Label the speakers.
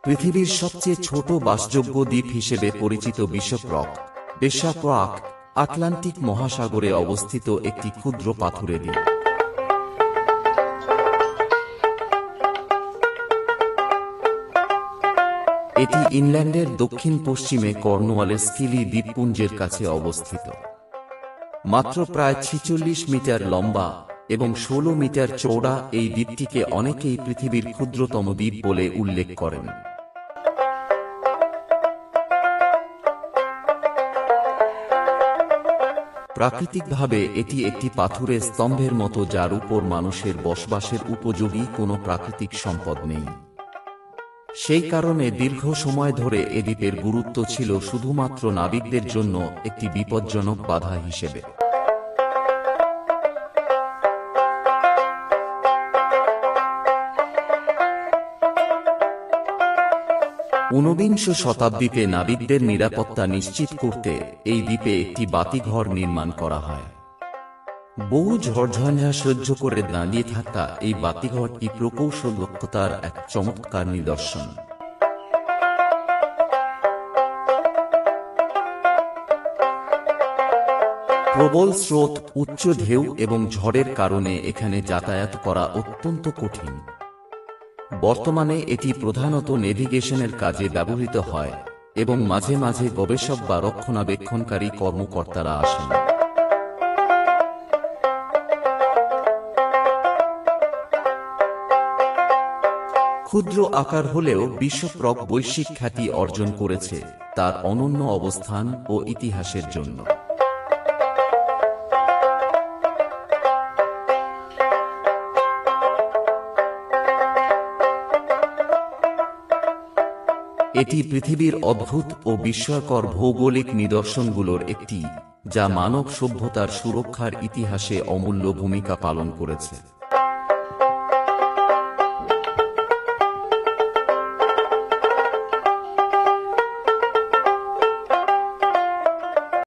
Speaker 1: পৃথিবীর সবচেয়ে ছোট বাসযোগ্য দ্বীপ হিসেবে পরিচিত বিশপ রক আটলান্টিক মহাসাগরে অবস্থিত একটি ক্ষুদ্র পাথুরে দ্বীপ। এটি ইংল্যান্ডের দক্ষিণ পশ্চিমে কর্নওয়ালের স্কিলি দ্বীপপুঞ্জের কাছে অবস্থিত। মাত্র প্রায় ৪৬ মিটার লম্বা এবং ১৬ মিটার চওড়া এই দ্বীপটিকে অনেকেই পৃথিবীর ক্ষুদ্রতম দ্বীপ বলে উল্লেখ করেন। প্রাকৃতিকভাবে এটি একটি পাথুরে স্তম্ভের মতো, যার উপর মানুষের বসবাসের উপযোগী কোনো প্রাকৃতিক সম্পদ নেই। সেই কারণে দীর্ঘ সময় ধরে এ দ্বীপের গুরুত্ব ছিল শুধুমাত্র নাবিকদের জন্য একটি বিপজ্জনক বাধা হিসেবে। ঊনবিংশ শতাব্দীতে নাবিকদের নিরাপত্তা নিশ্চিত করতে এই দ্বীপে একটি বাতিঘর নির্মাণ করা হয়। বহু ঝড়ঝঞ্ঝা সহ্য করে দাঁড়িয়ে থাকা এই বাতিঘরটি প্রকৌশল দক্ষতার এক চমৎকার নিদর্শন। প্রবল স্রোত, উচ্চ ঢেউ এবং ঝড়ের কারণে এখানে যাতায়াত করা অত্যন্ত কঠিন। বর্তমানে এটি প্রধানত নেভিগেশনের কাজে ব্যবহৃত হয় এবং মাঝে মাঝে গবেষক বা রক্ষণাবেক্ষণকারী কর্মকর্তারা আসেন। ক্ষুদ্র আকার হলেও বিশপ রক বৈশ্বিক খ্যাতি অর্জন করেছে তার অনন্য অবস্থান ও ইতিহাসের জন্য। এটি পৃথিবীর অদ্ভুত ও বিস্ময়কর ভৌগোলিক নিদর্শনগুলোর একটি, যা মানব সভ্যতার সুরক্ষার ইতিহাসে অমূল্য ভূমিকা পালন করেছে।